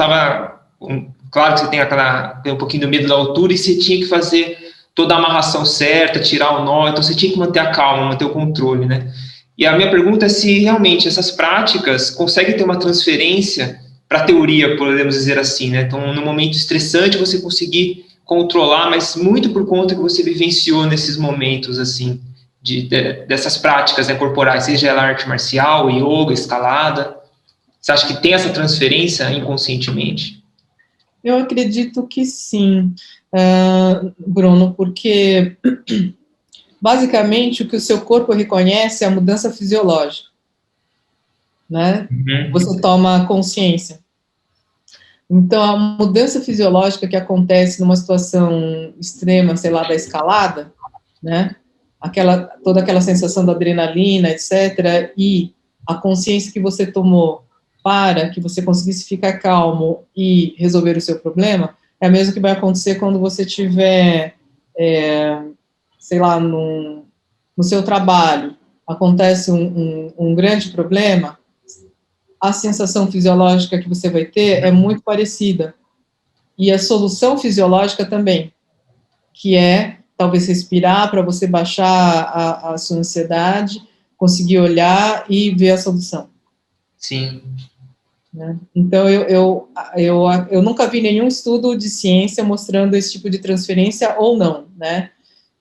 claro que você tem um pouquinho do medo da altura e você tinha que fazer toda a amarração certa, tirar o nó, então você tinha que manter a calma, manter o controle, né? E a minha pergunta é se realmente essas práticas conseguem ter uma transferência para a teoria, podemos dizer assim, né? Então, no momento estressante, você conseguir controlar, mas muito por conta que você vivenciou nesses momentos, assim, dessas práticas, né, corporais, seja ela arte marcial, yoga, escalada. Você acha que tem essa transferência inconscientemente? Eu acredito que sim, Bruno, porque basicamente o que o seu corpo reconhece é a mudança fisiológica, né? Uhum. Você toma consciência. Então, a mudança fisiológica que acontece numa situação extrema, sei lá, da escalada, né? Toda aquela sensação da adrenalina, etc., e a consciência que você tomou para que você conseguisse ficar calmo e resolver o seu problema, é a mesma que vai acontecer quando você estiver, sei lá, no seu trabalho, acontece um grande problema, a sensação fisiológica que você vai ter é muito parecida. E a solução fisiológica também, que é talvez respirar para você baixar a sua ansiedade, conseguir olhar e ver a solução. Sim. Né? Então, eu nunca vi nenhum estudo de ciência mostrando esse tipo de transferência ou não, né?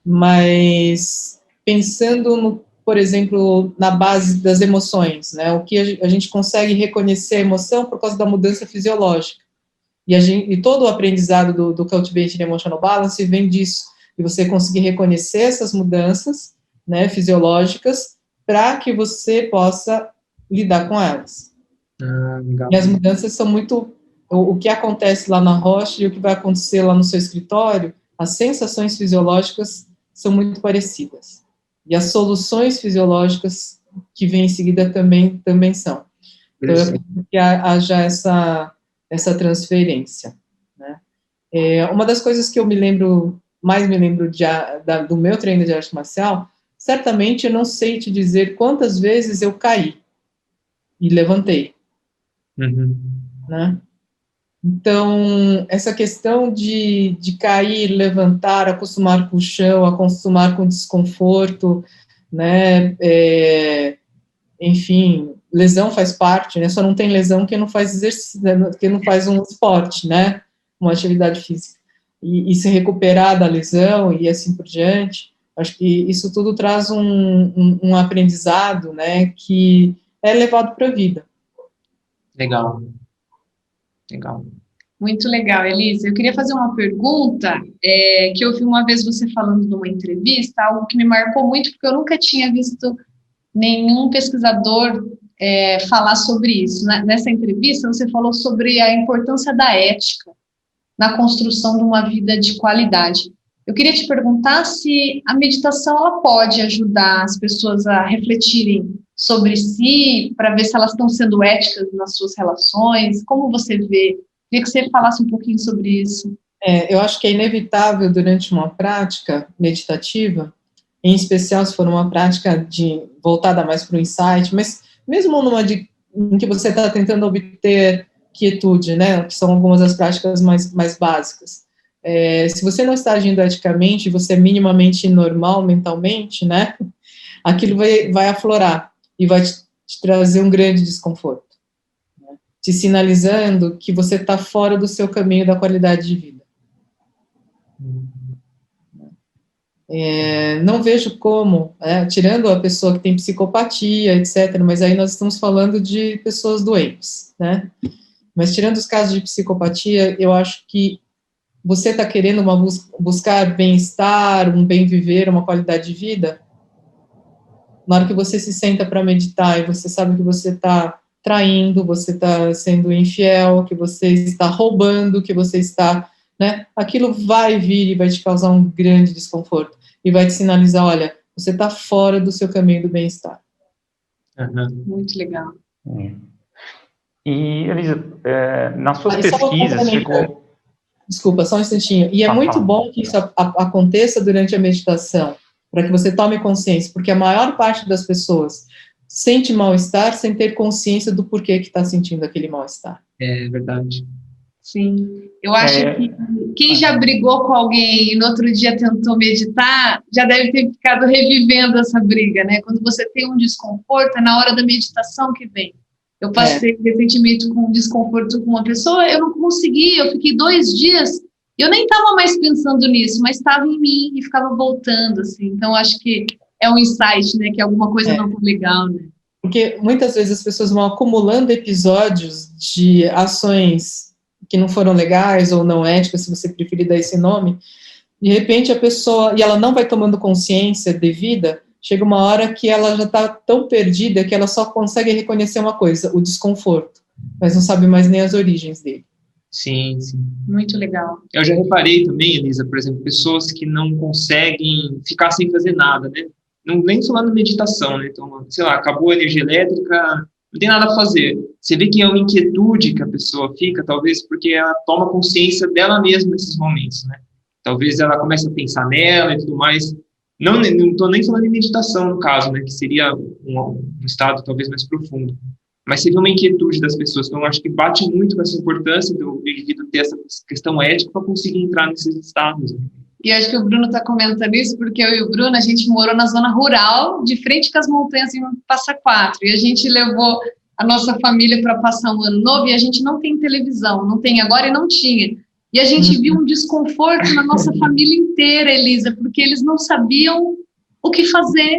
Mas pensando por exemplo, na base das emoções, né? O que a gente consegue reconhecer a emoção por causa da mudança fisiológica. E todo o aprendizado do Cultivating Emotional Balance vem disso, de você conseguir reconhecer essas mudanças, né, fisiológicas, para que você possa lidar com elas. Legal. E as mudanças são muito... O que acontece lá na rocha e o que vai acontecer lá no seu escritório, as sensações fisiológicas são muito parecidas. E as soluções fisiológicas que vêm em seguida também são. Então, eu acredito que haja essa transferência, né? Uma das coisas que eu mais me lembro do meu treino de arte marcial, certamente eu não sei te dizer quantas vezes eu caí e levantei, né? Então, essa questão de cair, levantar, acostumar com o chão, acostumar com o desconforto, né? Enfim, lesão faz parte, né? Só não tem lesão quem não faz exercício, quem não faz um esporte, né? Uma atividade física. E se recuperar da lesão e assim por diante, acho que isso tudo traz um aprendizado, né? Que é levado para a vida. Legal. Muito legal, Elisa. Eu queria fazer uma pergunta que eu vi uma vez você falando numa entrevista, algo que me marcou muito, porque eu nunca tinha visto nenhum pesquisador falar sobre isso. Nessa entrevista, você falou sobre a importância da ética na construção de uma vida de qualidade. Eu queria te perguntar se a meditação ela pode ajudar as pessoas a refletirem sobre si, para ver se elas estão sendo éticas nas suas relações. Como você vê? Queria que você falasse um pouquinho sobre isso. Eu acho que é inevitável durante uma prática meditativa, em especial se for uma prática voltada mais para o insight, mas mesmo em que você está tentando obter quietude, né, que são algumas das práticas mais básicas. Se você não está agindo eticamente, você é minimamente normal mentalmente, né, aquilo vai aflorar e vai te trazer um grande desconforto, né, te sinalizando que você está fora do seu caminho da qualidade de vida. Não vejo como, tirando a pessoa que tem psicopatia, etc., mas aí nós estamos falando de pessoas doentes, né? Mas tirando os casos de psicopatia, eu acho que você está querendo buscar bem-estar, um bem viver, uma qualidade de vida, na hora que você se senta para meditar e você sabe que você está traindo, você está sendo infiel, que você está roubando, que você está... né? Aquilo vai vir e vai te causar um grande desconforto e vai te sinalizar, olha, você está fora do seu caminho do bem-estar. Muito legal. E, Elisa, nas suas pesquisas chegou... Desculpa, só um instantinho. E é muito bom que isso aconteça durante a meditação, para que você tome consciência, porque a maior parte das pessoas sente mal-estar sem ter consciência do porquê que está sentindo aquele mal-estar. É verdade. Sim, eu acho que quem já brigou com alguém e no outro dia tentou meditar, já deve ter ficado revivendo essa briga, né? Quando você tem um desconforto, é na hora da meditação que vem. Eu passei recentemente com um desconforto com uma pessoa, eu não consegui, eu fiquei 2 dias, eu nem estava mais pensando nisso, mas estava em mim e ficava voltando, assim. Então, acho que é um insight, né? Que alguma coisa não está legal, né? Porque muitas vezes as pessoas vão acumulando episódios de ações que não foram legais ou não éticas, se você preferir dar esse nome, de repente a pessoa, e ela não vai tomando consciência devida, chega uma hora que ela já está tão perdida que ela só consegue reconhecer uma coisa, o desconforto, mas não sabe mais nem as origens dele. Sim. Muito legal. Eu já reparei também, Elisa, por exemplo, pessoas que não conseguem ficar sem fazer nada, né? Não, nem falando meditação, né? Então, sei lá, acabou a energia elétrica, não tem nada a fazer. Você vê que é uma inquietude que a pessoa fica, talvez porque ela toma consciência dela mesma nesses momentos, né? Talvez ela comece a pensar nela e tudo mais. Não estou nem falando em meditação, no caso, né? Que seria um estado talvez mais profundo. Mas você vê uma inquietude das pessoas. Então, eu acho que bate muito com essa importância do indivíduo ter essa questão ética para conseguir entrar nesses estados, né? E acho que o Bruno está comentando isso porque eu e o Bruno, a gente morou na zona rural, de frente com as montanhas em Passa Quatro, e a gente levou a nossa família para passar um ano novo, e a gente não tem televisão, não tem agora e não tinha. E a gente viu um desconforto na nossa família inteira, Elisa, porque eles não sabiam o que fazer.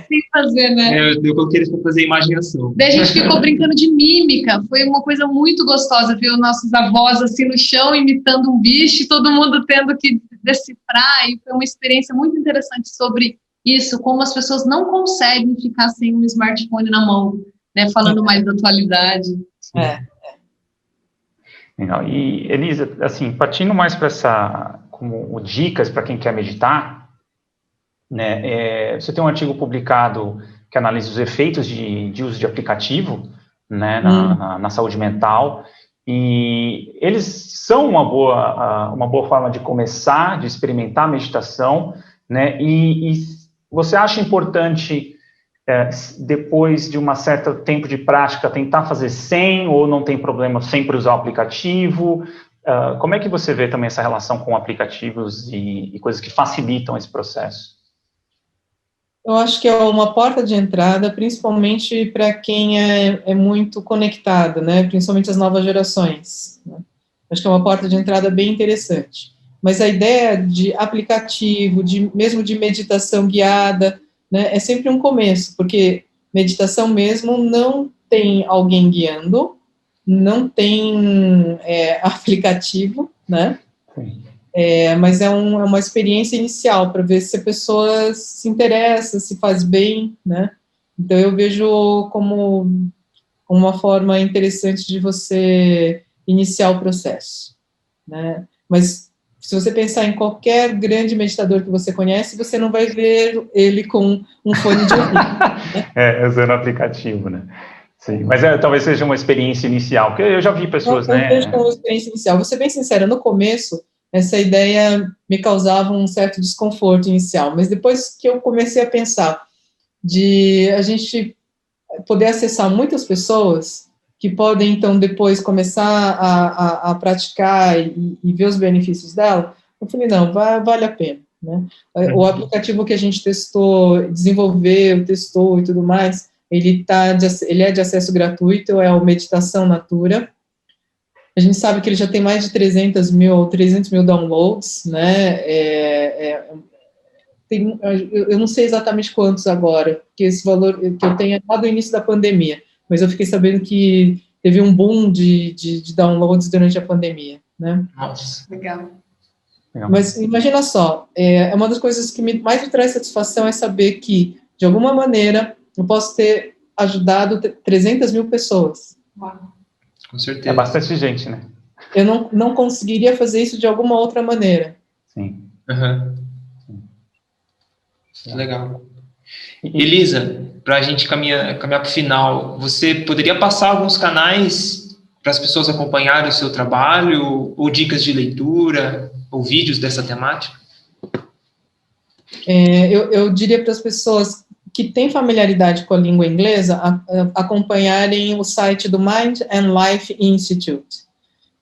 Sem fazer, né? Eu coloquei eles para fazer imaginação. Daí a gente ficou brincando de mímica, foi uma coisa muito gostosa ver os nossos avós assim no chão, imitando um bicho, e todo mundo tendo que decifrar, e foi uma experiência muito interessante sobre isso, como as pessoas não conseguem ficar sem um smartphone na mão. né, falando mais da atualidade. Legal. E, Elisa, assim, partindo mais para como dicas para quem quer meditar, né, você tem um artigo publicado que analisa os efeitos de uso de aplicativo, né, na saúde mental, e eles são uma boa forma de começar, de experimentar a meditação, né, e você acha importante, depois de um certo tempo de prática, tentar fazer sem, ou não tem problema sempre usar o aplicativo? Como é que você vê também essa relação com aplicativos e coisas que facilitam esse processo? Eu acho que é uma porta de entrada, principalmente para quem é muito conectado, né? Principalmente as novas gerações, né? Acho que é uma porta de entrada bem interessante. Mas a ideia de aplicativo, mesmo de meditação guiada, né, é sempre um começo, porque meditação mesmo não tem alguém guiando, não tem aplicativo, né? Sim. Mas é uma experiência inicial para ver se a pessoa se interessa, se faz bem, né? Então eu vejo como uma forma interessante de você iniciar o processo, né? Mas se você pensar em qualquer grande meditador que você conhece, você não vai ver ele com um fone de ouvido, né? Usando o aplicativo, né? Sim, mas talvez seja uma experiência inicial, porque eu já vi pessoas, Eu né? vejo como uma experiência inicial. Vou ser bem sincera, no começo, essa ideia me causava um certo desconforto inicial, mas depois que eu comecei a pensar de a gente poder acessar muitas pessoas que podem, então, depois começar a praticar e ver os benefícios dela, eu falei, não, vale a pena, né? O aplicativo que a gente desenvolveu, testou e tudo mais, ele é de acesso gratuito, é o Meditação Natura. A gente sabe que ele já tem mais de 300 mil downloads, né? Eu não sei exatamente quantos agora, porque esse valor que eu tenho é lá do início da pandemia, mas eu fiquei sabendo que teve um boom de downloads durante a pandemia, né? Nossa. Legal. Mas imagina só, uma das coisas que mais me traz satisfação é saber que, de alguma maneira, eu posso ter ajudado 300 mil pessoas. Uau. Com certeza. É bastante gente, né? Eu não conseguiria fazer isso de alguma outra maneira. Sim. Uhum. Legal. Elisa, para a gente caminhar para o final, você poderia passar alguns canais para as pessoas acompanharem o seu trabalho, ou dicas de leitura, ou vídeos dessa temática? Eu diria para as pessoas que têm familiaridade com a língua inglesa acompanharem o site do Mind and Life Institute,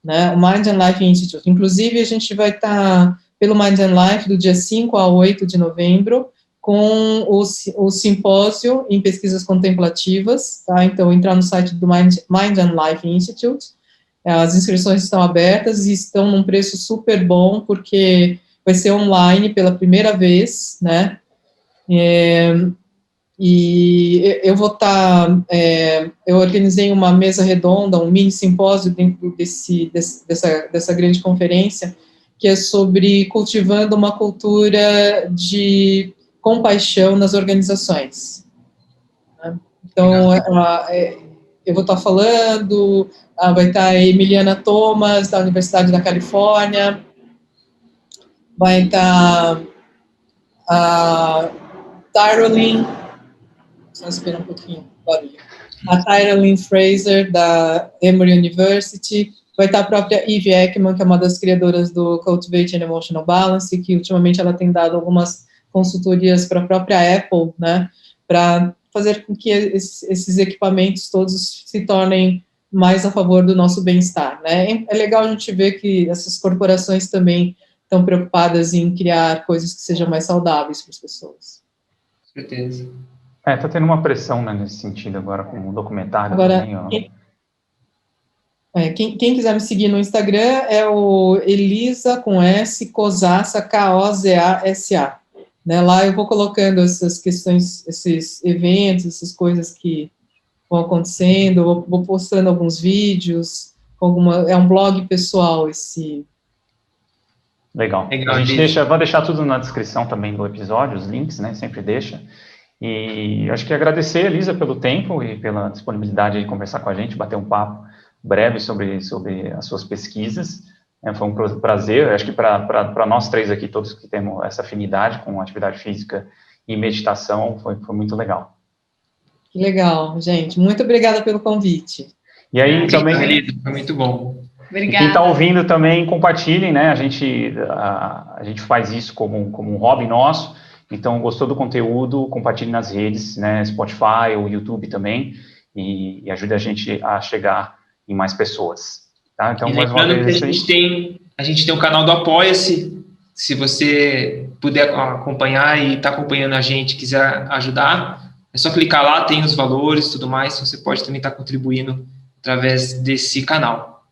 né? O Mind and Life Institute. Inclusive, a gente vai estar pelo Mind and Life do dia 5 a 8 de novembro, com o simpósio em pesquisas contemplativas, tá? Então, entrar no site do Mind and Life Institute, as inscrições estão abertas e estão num preço super bom, porque vai ser online pela primeira vez, né? E eu vou estar, eu organizei uma mesa redonda, um mini simpósio dentro dessa grande conferência, que é sobre cultivando uma cultura de compaixão nas organizações. Então, eu vou estar falando, vai estar a Emiliana Thomas, da Universidade da Califórnia, vai estar a Tyrolyn, só esperar um pouquinho, barulho. A Tyrolyn Fraser, da Emory University, vai estar a própria Eve Ekman, que é uma das criadoras do Cultivate an Emotional Balance, que ultimamente ela tem dado algumas consultorias para a própria Apple, né, para fazer com que esses equipamentos todos se tornem mais a favor do nosso bem-estar, né? É legal a gente ver que essas corporações também estão preocupadas em criar coisas que sejam mais saudáveis para as pessoas. Com certeza. Está tendo uma pressão, né, nesse sentido agora, com o documentário agora, também. Quem quiser me seguir no Instagram é o Elisa, com S, Cosassa, K-O-Z-A-S-A. Né, lá eu vou colocando essas questões, esses eventos, essas coisas que vão acontecendo, vou postando alguns vídeos, é um blog pessoal esse. Legal. A gente vai deixar tudo na descrição também do episódio, os links, né, sempre deixa. E acho que agradecer, Elisa, pelo tempo e pela disponibilidade de conversar com a gente, bater um papo breve sobre as suas pesquisas. Foi um prazer, acho que para nós três aqui, todos que temos essa afinidade com atividade física e meditação, foi muito legal. Que legal, gente. Muito obrigada pelo convite. E aí também... Elisa, foi muito bom. Obrigada. Quem está ouvindo também, compartilhem, né? A gente faz isso como um hobby nosso. Então, gostou do conteúdo, compartilhe nas redes, né, Spotify ou YouTube também, e ajude a gente a chegar em mais pessoas. Tá? Então, e mais uma lembrando vez, que a gente tem um canal do Apoia-se, se você puder acompanhar e está acompanhando a gente, quiser ajudar, é só clicar lá, tem os valores e tudo mais, você pode também estar contribuindo através desse canal.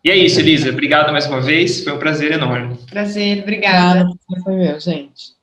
E é isso, Elisa, obrigado mais uma vez, foi um prazer enorme. Prazer, obrigada. Foi meu, gente.